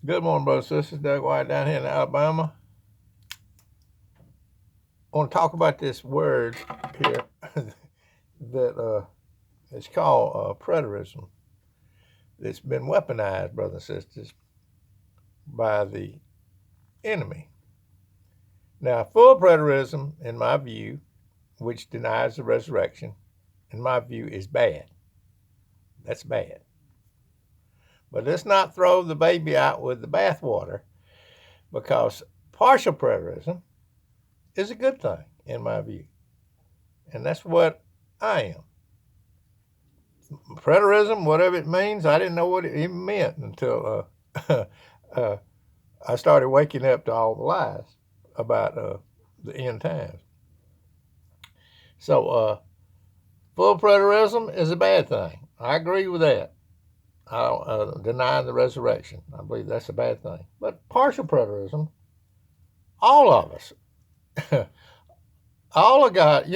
Good morning, brothers and sisters. Doug White down here in Alabama. I want to talk about this word here that is called preterism. It's been weaponized, brothers and sisters, by the enemy. Now, full preterism, in my view, which denies the resurrection, in my view, is bad. That's bad. But let's not throw the baby out with the bathwater, because partial preterism is a good thing, in my view. And that's what I am. Preterism, whatever it means, I didn't know what it even meant until uh, I started waking up to all the lies about the end times. So, full preterism is a bad thing. I agree with that. I don't deny the resurrection. I believe that's a bad thing. But partial preterism, all of us, all of God,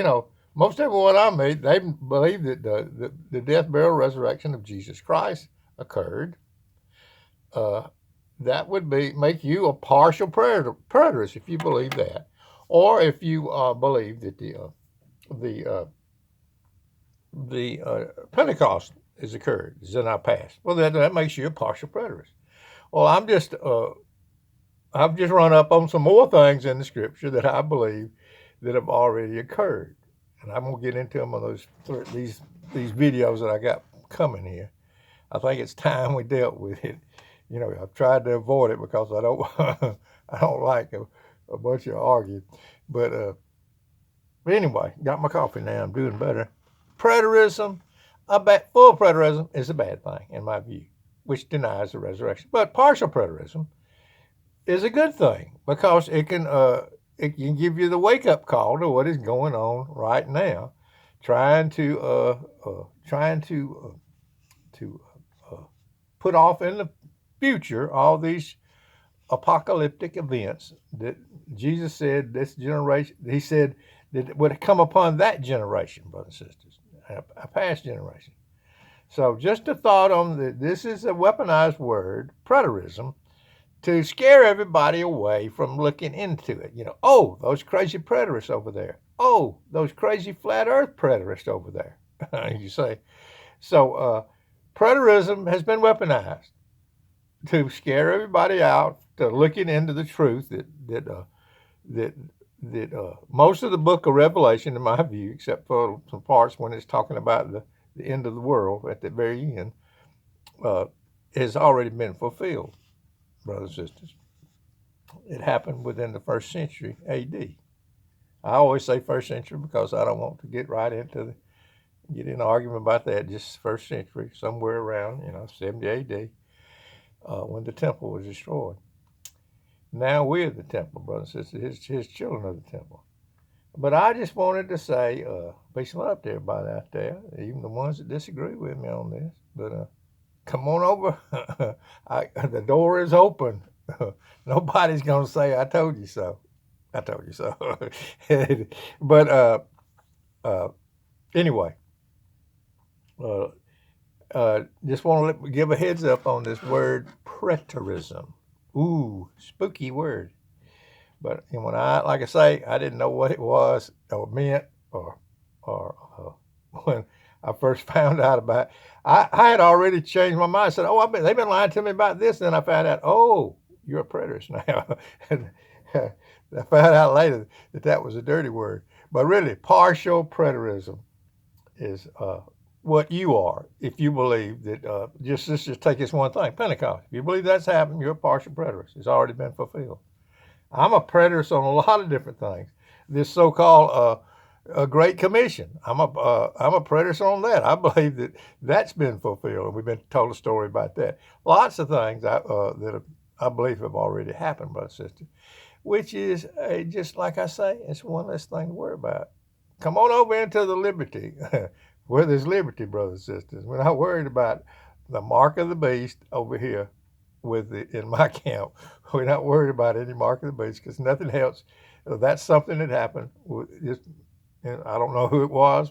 most everyone I meet, they believe that the death, burial, resurrection of Jesus Christ occurred. Uh, that would make you a partial preterist if you believe that, or if you believe that the uh, the Pentecost has occurred, is in our past. Well, that makes you a partial preterist. Well, I've just run up on some more things in the Scripture that I believe that have already occurred, and I'm gonna get into them on these videos that I got coming here. I think it's time we dealt with it. I've tried to avoid it because I don't I don't like a bunch of arguing. But anyway, got my coffee now. I'm doing better. Preterism, full preterism is a bad thing in my view, which denies the resurrection. But partial preterism is a good thing because it can give you the wake up call to what is going on right now, trying to put off in the future all these apocalyptic events that Jesus said this generation, he said that would come upon that generation, brothers and sisters, a past generation. So just a thought on this is a weaponized word, preterism, to scare everybody away from looking into it. Oh, those crazy preterists over there. Oh, those crazy flat earth preterists over there. You say. So preterism has been weaponized to scare everybody out to looking into the truth that most of the book of Revelation, in my view, except for some parts when it's talking about the end of the world at the very end, uh, has already been fulfilled, brothers and sisters. It happened within the first century A.D. I always say first century because I don't want to get get in an argument about that. Just first century, somewhere around 70 A.D. When the temple was destroyed. Now we're the temple, brothers and sisters, his children of the temple. But I just wanted to say, peace and love to everybody out there, even the ones that disagree with me on this. But come on over. The door is open. Nobody's going to say, I told you so. I told you so. But anyway, uh, just want to give a heads up on this word preterism. Ooh, spooky word. But when like I say, I didn't know what it was or meant, or when I first found out about it, I had already changed my mind. I said, "Oh, they've been lying to me about this." And then I found out, "Oh, you're a preterist now." And I found out later that was a dirty word. But really, partial preterism is what you are if you believe that. Let's just take this one thing, Pentecost. If you believe that's happened, you're a partial preterist. It's already been fulfilled. I'm a preterist on a lot of different things. This so-called a Great Commission. I'm a preterist on that. I believe that that's been fulfilled, and we've been told a story about that. Lots of things I believe have already happened, brother sister. Which is just like I say, it's one less thing to worry about. Come on over into the liberty, where there's liberty, brothers and sisters. We're not worried about the mark of the beast over here in my camp. We're not worried about any mark of the beast because nothing else. That's something that happened. I don't know who it was,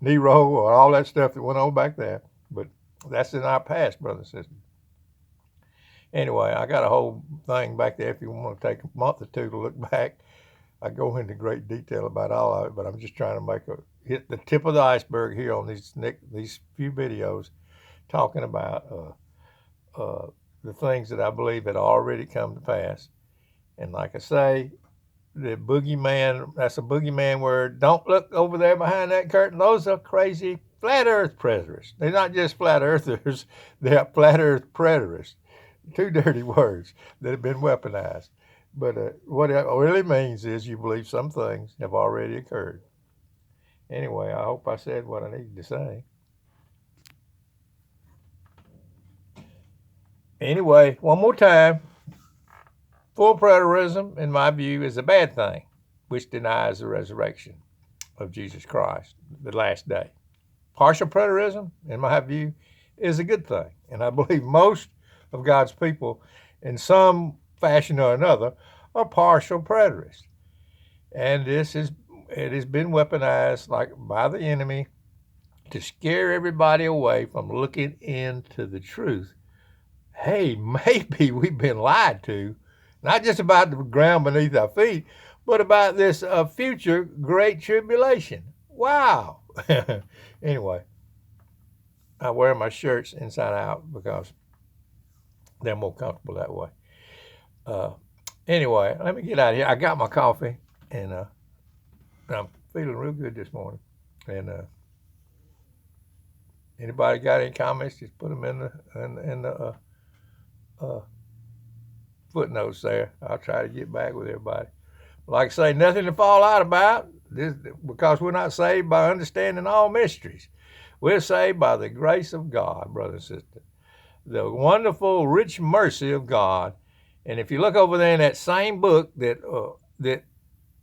Nero, or all that stuff that went on back there, but that's in our past, brothers and sisters. Anyway, I got a whole thing back there. If you want to take a month or two to look back, I go into great detail about all of it. But I'm just trying to hit the tip of the iceberg here on these few videos talking about the things that I believe had already come to pass. And like I say, the boogeyman, that's a boogeyman word. Don't look over there behind that curtain. Those are crazy flat earth preterists. They're not just flat earthers, they're flat earth preterists. Two dirty words that have been weaponized. But what it really means is you believe some things have already occurred. Anyway, I hope I said what I needed to say. Anyway, one more time. Full preterism, in my view, is a bad thing, which denies the resurrection of Jesus Christ, the last day. Partial preterism, in my view, is a good thing. And I believe most of God's people, in some fashion or another, are partial preterists. And it has been weaponized by the enemy to scare everybody away from looking into the truth. Hey, maybe we've been lied to, not just about the ground beneath our feet, but about this future great tribulation. Wow. Anyway, I wear my shirts inside out because they're more comfortable that way. Anyway, let me get out of here. I got my coffee, and I'm feeling real good this morning. And anybody got any comments, just put them in the footnotes there. I'll try to get back with everybody. Like I say, nothing to fall out about, because we're not saved by understanding all mysteries. We're saved by the grace of God, brother and sister. The wonderful, rich mercy of God. And if you look over there in that same book that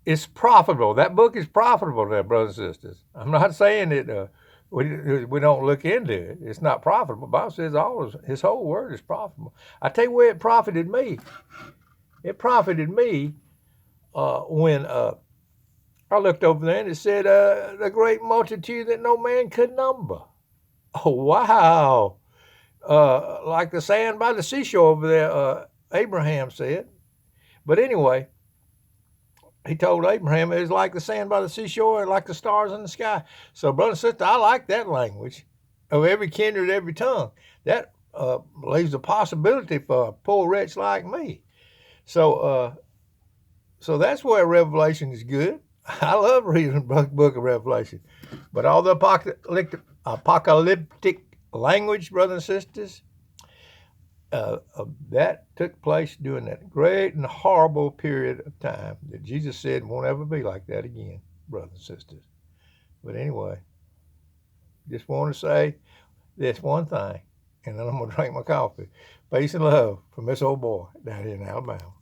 it's profitable, that book is profitable there, brothers and sisters. I'm not saying that we don't look into it. It's not profitable. The Bible says his whole word is profitable. I tell you where it profited me. It profited me when I looked over there and it said, the great multitude that no man could number. Oh, wow. Like the sand by the seashore over there, Abraham said. But anyway, he told Abraham it was like the sand by the seashore and like the stars in the sky. So, brother and sister, I like that language of every kindred, every tongue. That leaves a possibility for a poor wretch like me. So that's where Revelation is good. I love reading the book of Revelation. But all the apocalyptic language, brothers and sisters, that took place during that great and horrible period of time that Jesus said won't ever be like that again, brothers and sisters. But anyway, just want to say this one thing, and then I'm going to drink my coffee. Peace and love from this old boy down here in Alabama.